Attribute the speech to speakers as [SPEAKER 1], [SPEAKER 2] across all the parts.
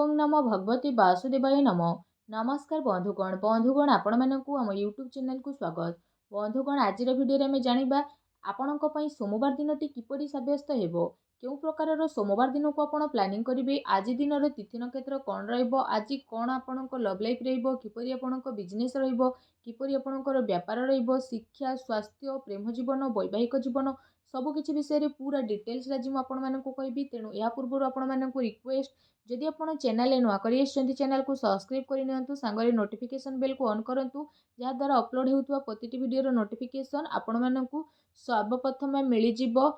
[SPEAKER 1] ओं नमो भगवती वासुदेवाय नमो। नमस्कार बंधुगण आपण मानकु आम यूट्यूब चैनल को स्वागत। बंधुगण आज भिडियो में जानिबा आपणक पई सोमवार दिनटी किपरि साब्यस्त हेबो, केउ प्रकारर सोमवार दिन को आपण प्लानिंग करिवे, आज दिनर तिथि नक्षत्र कोन रहइबो, आज कोन आपणक लव लाइफ रहइबो, किपरि आपणक बिजनेस रहइबो, किपरि आपणकर व्यापार रहइबो, शिक्षा स्वास्थ्य प्रेम जीवन वैवाहिक जीवन सबु किछि विषय पूरा डिटेल्स आज मुझे कहबी। तेणु या पूर्व आपण रिक्वेस्ट जदि आप चैनल नुआ कर चैनल को सब्सक्राइब करनी सांगे नोटिफिकेशन बेल को ऑन करूँ, जहाद्वारा अपलोड होता प्रति वीडियो नोटिफिकेशन आपण मानक सर्वप्रथम मिल जाव।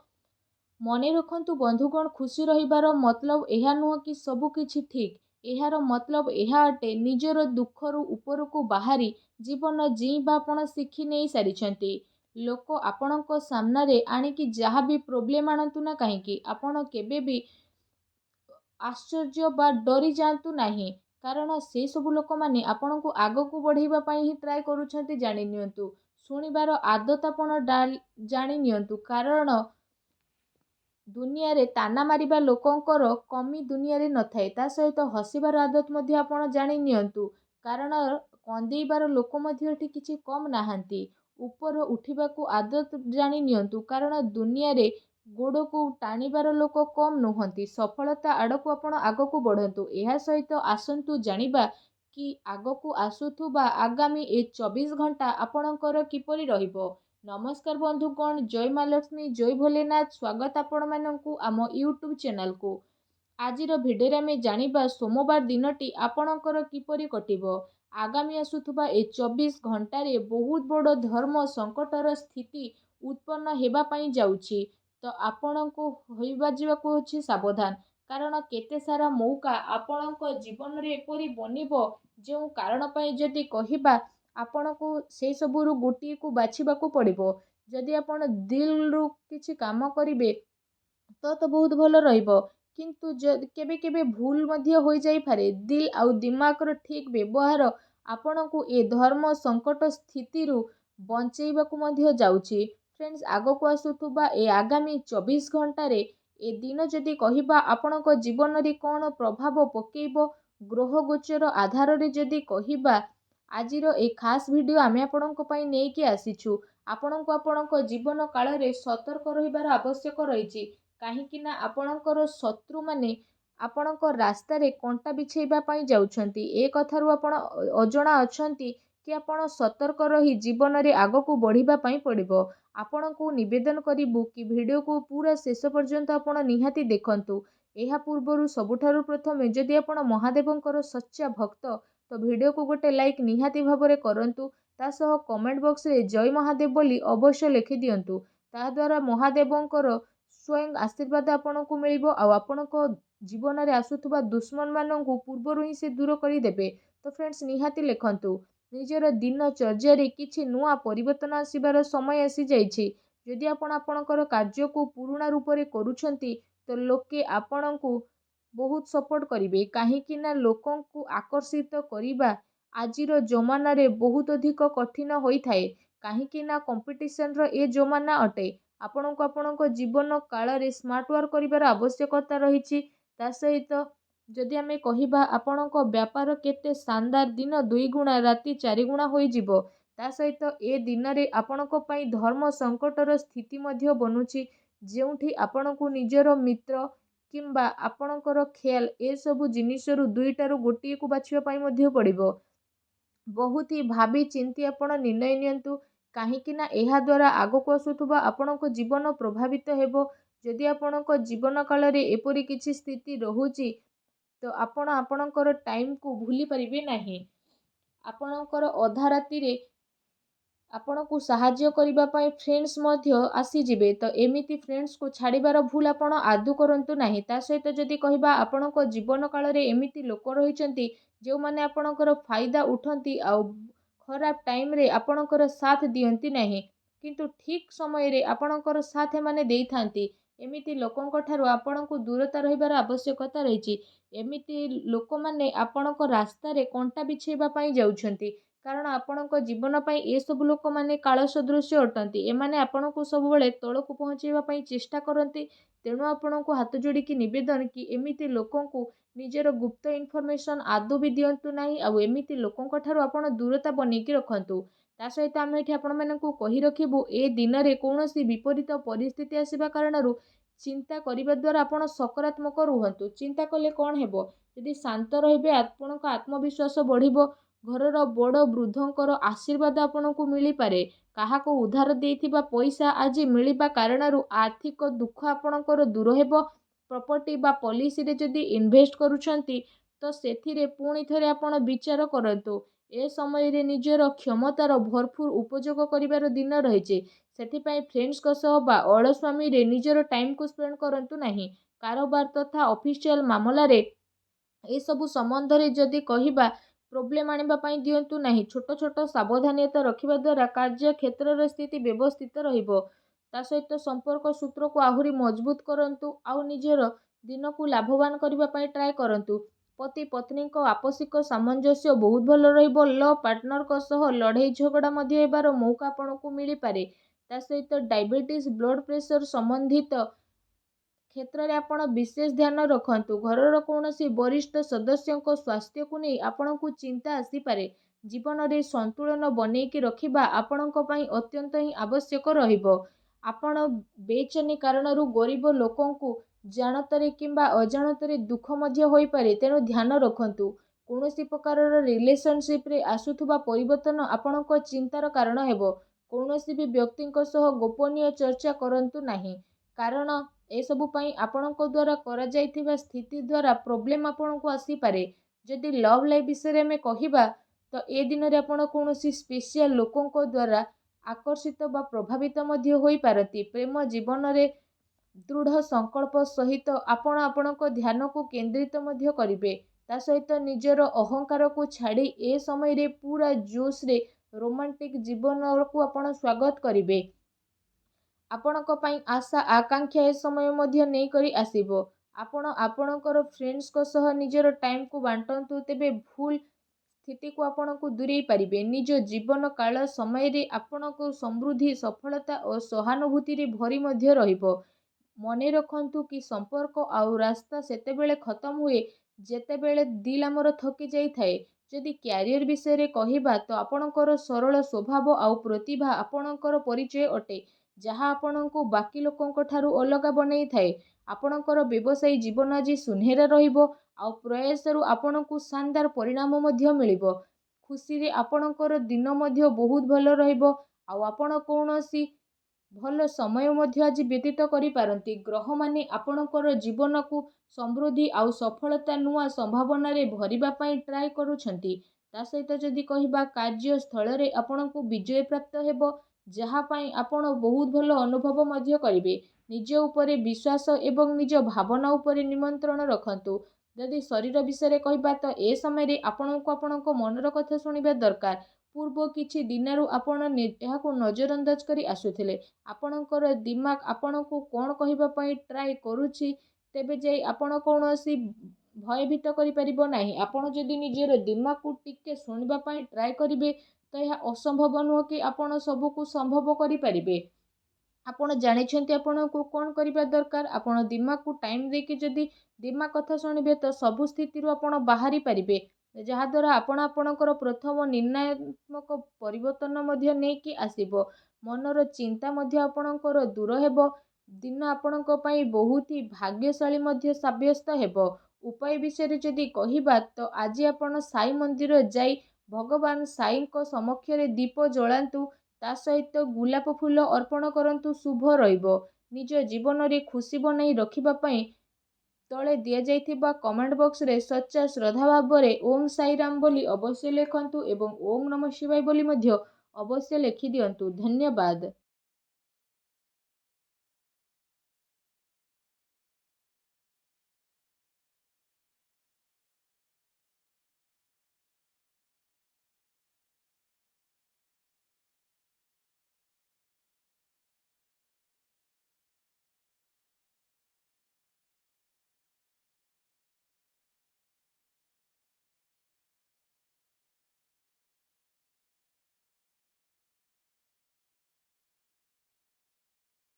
[SPEAKER 1] मन रखु बंधुगण, खुशी रहिबार मतलब यह नुह कि सबकि ठीक, यार मतलब यह अटे निजर दुखर ऊपर को बाहरी जीवन जीवा आपण शिखी नहीं सारी। लोक आपण सामने आणिकी जहाँ भी प्रोब्लेम आणतु ना कहीं आपण केबे भी आश्चर्य बा डरी जातु नहीं, कारण से सब लोक मैंने आपण को आग को बढ़ावा ही ट्राए करुछंती। जानि नियंतु शुणिबार आदत आपण जानि नियंतु, कारण दुनिया रे ताना मारिबा लोकंकर कमी दुनिया रे न थाए। ता सहित हसिबार आदत मध्य आपण जानि नियंतु, कारण कंदेइबार लोक मध्य एठी किछि कम नाहांती। ऊपर उठिबाकू आदत जानि नियंतु, कारण दुनिया रे गोड़ को टाणीबार लोक कम नुहंती। सफलता आड़क आपण आगकू बढ़ंतु। यह सहित आसंतु जानिबा कि आगकू आसुथुबा आगामी 24 घंटा आपणकर किपरि रहिबो। नमस्कार बंधुगण, जय माँ लक्ष्मी, जय भोलेनाथ। स्वागत आपण मानकु आम यूट्यूब चैनल को। आजिर भिडियो में जानिबा सोमवार दिनटी आपणकर किपरि कटिबो। आगामी आसुथुबा 24 घंटारे बहुत बड़ धर्म संकटर स्थिति उत्पन्न हेबा पई जाउछि। तो आपण को होइबा जीवाको अछि सावधान, कारण केते सारा मौका आपणक जीवन रे एपरि बनिबो जो कारण पई जदि कहिबा आपण को से सबुरु गोटी को बाछिबाकू पड़िबो। जदि आपण दिल रु किछि काम करिवे तो बहुत भल रहिबो, किंतु केबे केबे भूल मध्य होई जाई पारे। दिल आउ दिमाग रो ठीक व्यवहार आपण को ए धर्म संकट स्थिति रु बंचेइबाकू मध्य जाउछि। फ्रेंड्स, आगो को आसुथुबा ए आगामी 24 घंटारे ए दिन जदि कहिबा आपणक जीवन रे कोन प्रभाव पकेइबो, ग्रह गोचर आधार रे जदि कहिबा आजिर ए खास वीडियो आमे आपणक पई नेकी आसीछु। आपणक आपणक जीवन काल रे सतर्क रहिबार आवश्यक रहिछि, काहेकि ना आपणकर शत्रु माने आपणक रास्ता रे कंटा बिछेइबा पई जाउछंती। ए कथारु आपण अजणा अछंती कि आपण सतर्क रही जीवन रे आगकू बढ़िबा पई पड़िबो। आपण को निवेदन करिबु कि वीडियो को पूरा शेष पर्यंत आपण निहाती देखंतु। एहा पूर्वरु सबुठारु प्रथमे जदि आपण महादेवंकर सच्चा भक्त तो वीडियो को गोटे लाइक निहाती भाबरे करंतु। ता सह कमेंट बॉक्स रे जय महादेव बोली अवश्य लिखि दियंतु। ता द्वारा महादेवंकर स्वयं आशीर्वाद आपण को मिलिबो, आ आपण को जीवन रे आसुथुबा दुश्मन माननकु पूर्वरु ही से दूर करि देबे। तो फ्रेंड्स, निहाती लिखंतु। निजर दिन चर्या रे किछि नुआ परिवर्तन आसीबार समय आसी जाइछि। जदि आपण आपणकर कार्य को पुराणा रूप रे करूछंती तो लोके आपणकु बहुत सपोर्ट करिवे, काहेकि ना लोकन को आकर्षित करिबा आजिर जमाना रे बहुत अधिक कठिन होई थाए। काहेकि ना कंपटीशन रो ए जमाना अटे। आपणको आपणको जीवन काल रे स्मार्ट वर्क करिबार आवश्यकता रहिछि। ता सहित जदि आमे कहिबा आपणको व्यापार केते शानदार, दिन 2 गुणा राति 4 गुणा होई जिवो। ता सहित ए दिन रे आपणको पई धर्म संकटर स्थिति मध्य बनुछि, जेउठी आपणको निजर मित्र किंबा आपणकर ख्याल ए सबु जिनिसरु दुईटारु गोटिए को बाछिबा पई मध्य पड़िबो। बहुत ही भावी चिंती आपण निर्णय नियंतु, काहेकि ना एहा द्वारा आगको आसुथुबा आपणको जीवन प्रभावित हेबो। जदि आपणको जीवन काल रे एपरि किछि स्थिति रहुछि तो आपण आपणकर टाइम को भूली परिबे नाही। आपणकर अधा राति रे आपण को साहाय्य करिबा पई फ्रेंड्स मध्य आसी जिवे, तो एमिति फ्रेंड्स को छाड़ीबार भूल आपण आदु करंतु नाही। ता सहित जदि कहिबा आपणको जीवन काल रे एमिति लोक रहिचंती जो माने आपणकर फायदा उठंती आ खराब टाइम रे आपणकर साथ दियंती नाही, किंतु ठीक समय रे आपणकर साथ माने देई थांती। एमिति लोकंक ठारू आपणको दूरता रहिबार आवश्यकता रहिछि। एमिति लोक माने आपणको रास्ता रे कंटा बिछेबा पई जाउछंती, कारण आपणको जीवन पई ए सब लोक माने काल सदृश्य अटंती। एमाने आपणको सब बेले तळकु पहुंचेबा पई चेष्टा करंती। ତେଣୁ ଆପଣଙ୍କୁ ହାତ ଯୋଡ଼ିକି ନିବେଦନ କି ଏମିତି ଲୋକଙ୍କୁ ନିଜର ଗୁପ୍ତ ଇନଫର୍ମେସନ୍ ଆଦୌ ବି ଦିଅନ୍ତୁ ନାହିଁ, ଆଉ ଏମିତି ଲୋକଙ୍କ ଠାରୁ ଆପଣ ଦୂରତା ବନେଇକି ରଖନ୍ତୁ। ତା ସହିତ ଆମେ ଏଠି ଆପଣମାନଙ୍କୁ କହି ରଖିବୁ, ଏ ଦିନରେ କୌଣସି ବିପରୀତ ପରିସ୍ଥିତି ଆସିବା କାରଣରୁ ଚିନ୍ତା କରିବା ଦ୍ୱାରା ଆପଣ ସକାରାତ୍ମକ ରୁହନ୍ତୁ। ଚିନ୍ତା କଲେ କ'ଣ ହେବ? ଯଦି ଶାନ୍ତ ରହିବେ ଆପଣଙ୍କ ଆତ୍ମବିଶ୍ୱାସ ବଢ଼ିବ। ଘରର ବଡ଼ ବୃଦ୍ଧଙ୍କର ଆଶୀର୍ବାଦ ଆପଣଙ୍କୁ ମିଳିପାରେ। କାହାକୁ ଉଧାର ଦେଇଥିବା ପଇସା ଆଜି ମିଳିବା କାରଣରୁ ଆର୍ଥିକ ଦୁଃଖ ଆପଣଙ୍କର ଦୂର ହେବ। ପ୍ରପର୍ଟି ବା ପଲିସିରେ ଯଦି ଇନଭେଷ୍ଟ କରୁଛନ୍ତି ତ ସେଥିରେ ପୁଣି ଥରେ ଆପଣ ବିଚାର କରନ୍ତୁ। ଏ ସମୟରେ ନିଜର କ୍ଷମତାର ଭରପୁର ଉପଯୋଗ କରିବାର ଦିନ ରହିଛି। ସେଥିପାଇଁ ଫ୍ରେଣ୍ଡସ୍ଙ୍କ ସହ ବା ଅଳସ୍ୱାମୀରେ ନିଜର ଟାଇମକୁ ସ୍ପେଣ୍ଡ କରନ୍ତୁ ନାହିଁ। କାରୋବାର ତଥା ଅଫିସିଆଲ ମାମଲାରେ ଏସବୁ ସମ୍ବନ୍ଧରେ ଯଦି କହିବା, ପ୍ରୋବ୍ଲେମ୍ ଆଣିବା ପାଇଁ ଦିଅନ୍ତୁ ନାହିଁ। ଛୋଟ ଛୋଟ ସାବଧାନତା ରଖିବା ଦ୍ୱାରା କାର୍ଯ୍ୟକ୍ଷେତ୍ରର ସ୍ଥିତି ବ୍ୟବସ୍ଥିତ ରହିବ। ତା ସହିତ ସମ୍ପର୍କ ସୂତ୍ରକୁ ଆହୁରି ମଜବୁତ କରନ୍ତୁ, ଆଉ ନିଜର ଦିନକୁ ଲାଭବାନ କରିବା ପାଇଁ ଟ୍ରାଏ କରନ୍ତୁ। ପତି ପତ୍ନୀଙ୍କ ଆପୋଷିକ ସାମଞ୍ଜସ୍ୟ ବହୁତ ଭଲ ରହିବ। ଲ ପାର୍ଟନରଙ୍କ ସହ ଲଢ଼େଇ ଝଗଡ଼ା ମଧ୍ୟ ହେବାର ମୌକା ଆପଣଙ୍କୁ ମିଳିପାରେ। ତା ସହିତ ଡାଇବେଟିସ୍, ବ୍ଲଡ଼ ପ୍ରେସର ସମ୍ବନ୍ଧିତ କ୍ଷେତ୍ରରେ ଆପଣ ବିଶେଷ ଧ୍ୟାନ ରଖନ୍ତୁ। ଘରର କୌଣସି ବରିଷ୍ଠ ସଦସ୍ୟଙ୍କ ସ୍ୱାସ୍ଥ୍ୟକୁ ନେଇ ଆପଣଙ୍କୁ ଚିନ୍ତା ଆସିପାରେ। ଜୀବନରେ ସନ୍ତୁଳନ ବନେଇକି ରଖିବା ଆପଣଙ୍କ ପାଇଁ ଅତ୍ୟନ୍ତ ହିଁ ଆବଶ୍ୟକ ରହିବ। ଆପଣ ବେଚେନି କାରଣରୁ ଗରିବ ଲୋକଙ୍କୁ ଜାଣତରେ କିମ୍ବା ଅଜାଣତରେ ଦୁଃଖ ମଧ୍ୟ ହୋଇପାରେ, ତେଣୁ ଧ୍ୟାନ ରଖନ୍ତୁ। କୌଣସି ପ୍ରକାରର ରିଲେସନସିପ୍ରେ ଆସୁଥିବା ପରିବର୍ତ୍ତନ ଆପଣଙ୍କ ଚିନ୍ତାର କାରଣ ହେବ। କୌଣସି ବି ବ୍ୟକ୍ତିଙ୍କ ସହ ଗୋପନୀୟ ଚର୍ଚ୍ଚା କରନ୍ତୁ ନାହିଁ, କାରଣ ଏସବୁ ପାଇଁ ଆପଣଙ୍କ ଦ୍ୱାରା କରାଯାଇଥିବା ସ୍ଥିତି ଦ୍ୱାରା ପ୍ରୋବ୍ଲେମ୍ ଆପଣଙ୍କୁ ଆସିପାରେ। ଯଦି ଲଭ୍ ଲାଇଫ୍ ବିଷୟରେ ଆମେ କହିବା, ତ ଏ ଦିନରେ ଆପଣ କୌଣସି ସ୍ପେଶିଆଲ ଲୋକଙ୍କ ଦ୍ୱାରା ଆକର୍ଷିତ ବା ପ୍ରଭାବିତ ମଧ୍ୟ ହୋଇପାରନ୍ତି। ପ୍ରେମ ଜୀବନରେ ଦୃଢ଼ ସଂକଳ୍ପ ସହିତ ଆପଣ ଆପଣଙ୍କ ଧ୍ୟାନକୁ କେନ୍ଦ୍ରିତ ମଧ୍ୟ କରିବେ। ତା ସହିତ ନିଜର ଅହଙ୍କାରକୁ ଛାଡ଼ି ଏ ସମୟରେ ପୁରା ଜୋସ୍ରେ ରୋମାଣ୍ଟିକ ଜୀବନକୁ ଆପଣ ସ୍ୱାଗତ କରିବେ। ଆପଣଙ୍କ ପାଇଁ ଆଶା ଆକାଂକ୍ଷା ଏ ସମୟ ମଧ୍ୟ ନେଇକରି ଆସିବ। ଆପଣ ଆପଣଙ୍କର ଫ୍ରେଣ୍ଡସ୍ଙ୍କ ସହ ନିଜର ଟାଇମକୁ ବାଣ୍ଟନ୍ତୁ, ତେବେ ଭୁଲ ସ୍ଥିତିକୁ ଆପଣଙ୍କୁ ଦୂରେଇ ପାରିବେ। ନିଜ ଜୀବନ କାଳ ସମୟରେ ଆପଣଙ୍କ ସମୃଦ୍ଧି, ସଫଳତା ଓ ସହାନୁଭୂତିରେ ଭରି ମଧ୍ୟ ରହିବ। ମନେ ରଖନ୍ତୁ କି ସମ୍ପର୍କ ଆଉ ରାସ୍ତା ସେତେବେଳେ ଖତମ ହୁଏ ଯେତେବେଳେ ଦିଲ୍ ଆମର ଥକି ଯାଇଥାଏ। ଯଦି କ୍ୟାରିୟର ବିଷୟରେ କହିବା, ତ ଆପଣଙ୍କର ସରଳ ସ୍ୱଭାବ ଆଉ ପ୍ରତିଭା ଆପଣଙ୍କର ପରିଚୟ ଅଟେ, ଯାହା ଆପଣଙ୍କୁ ବାକି ଲୋକଙ୍କ ଠାରୁ ଅଲଗା ବନେଇଥାଏ। ଆପଣଙ୍କର ବ୍ୟବସାୟୀ ଜୀବନ ଆଜି ସୁନେହେରା ରହିବ, ଆଉ ପ୍ରୟାସରୁ ଆପଣଙ୍କୁ ଶାନଦାର ପରିଣାମ ମଧ୍ୟ ମିଳିବ। ଖୁସିରେ ଆପଣଙ୍କର ଦିନ ମଧ୍ୟ ବହୁତ ଭଲ ରହିବ, ଆଉ ଆପଣ କୌଣସି ଭଲ ସମୟ ମଧ୍ୟ ଆଜି ବ୍ୟତୀତ କରିପାରନ୍ତି। ଗ୍ରହମାନେ ଆପଣଙ୍କର ଜୀବନକୁ ସମୃଦ୍ଧି ଆଉ ସଫଳତା ନୂଆ ସମ୍ଭାବନାରେ ଭରିବା ପାଇଁ ଟ୍ରାଏ କରୁଛନ୍ତି। ତା ସହିତ ଯଦି କହିବା, କାର୍ଯ୍ୟସ୍ଥଳରେ ଆପଣଙ୍କୁ ବିଜୟ ପ୍ରାପ୍ତ ହେବ, ଯାହା ପାଇଁ ଆପଣ ବହୁତ ଭଲ ଅନୁଭବ ମଧ୍ୟ କରିବେ। ନିଜ ଉପରେ ବିଶ୍ୱାସ ଏବଂ ନିଜ ଭାବନା ଉପରେ ନିମନ୍ତ୍ରଣ ରଖନ୍ତୁ। ଯଦି ଶରୀର ବିଷୟରେ କହିବା, ତ ଏ ସମୟରେ ଆପଣଙ୍କୁ ଆପଣଙ୍କ ମନର କଥା ଶୁଣିବା ଦରକାର। ପୂର୍ବ କିଛି ଦିନରୁ ଆପଣ ଏହାକୁ ନଜରଅନ୍ଦାଜ କରି ଆସୁଥିଲେ। ଆପଣଙ୍କର ଦିମାଗ ଆପଣଙ୍କୁ କ'ଣ କହିବା ପାଇଁ ଟ୍ରାଏ କରୁଛି, ତେବେ ଯାଇ ଆପଣ କୌଣସି ଭୟଭୀତ କରିପାରିବ ନାହିଁ। ଆପଣ ଯଦି ନିଜର ଦିମାଗକୁ ଟିକେ ଶୁଣିବା ପାଇଁ ଟ୍ରାଏ କରିବେ, ତ ଏହା ଅସମ୍ଭବ ନୁହଁ କି ଆପଣ ସବୁକୁ ସମ୍ଭବ କରିପାରିବେ। ଆପଣ ଜାଣିଛନ୍ତି ଆପଣଙ୍କୁ କ'ଣ କରିବା ଦରକାର। ଆପଣ ଦିମାଗକୁ ଟାଇମ୍ ଦେଇକି ଯଦି ଦିମାଗ କଥା ଶୁଣିବେ, ତ ସବୁ ସ୍ଥିତିରୁ ଆପଣ ବାହାରି ପାରିବେ, ଯାହାଦ୍ୱାରା ଆପଣ ଆପଣଙ୍କର ପ୍ରଥମ ନିର୍ଣ୍ଣୟାତ୍ମକ ପରିବର୍ତ୍ତନ ମଧ୍ୟ ନେଇକି ଆସିବ। ମନର ଚିନ୍ତା ମଧ୍ୟ ଆପଣଙ୍କର ଦୂର ହେବ। ଦିନ ଆପଣଙ୍କ ପାଇଁ ବହୁତ ହି ଭାଗ୍ୟଶାଳୀ ମଧ୍ୟ ସାବ୍ୟସ୍ତ ହେବ। ଉପାୟ ବିଷୟରେ ଯଦି କହିବା, ତ ଆଜି ଆପଣ ସାଇ ମନ୍ଦିର ଯାଇ ଭଗବାନ ସାଇଙ୍କ ସମକ୍ଷରେ ଦୀପ ଜଳାନ୍ତୁ। ତା ସହିତ ଗୋଲାପ ଫୁଲ ଅର୍ପଣ କରନ୍ତୁ, ଶୁଭ ରହିବ। ନିଜ ଜୀବନରେ ଖୁସି ବନାଇ ରଖିବା ପାଇଁ ତଳେ ଦିଆଯାଇଥିବା କମେଣ୍ଟ ବକ୍ସରେ ସଚ୍ଚା ଶ୍ରଦ୍ଧା ଭାବରେ ଓମ୍ ସାଇରାମ ବୋଲି ଅବଶ୍ୟ ଲେଖନ୍ତୁ ଏବଂ ଓମ୍ ନମଃ ଶିବାୟ ବୋଲି ମଧ୍ୟ ଅବଶ୍ୟ ଲେଖିଦିଅନ୍ତୁ। ଧନ୍ୟବାଦ।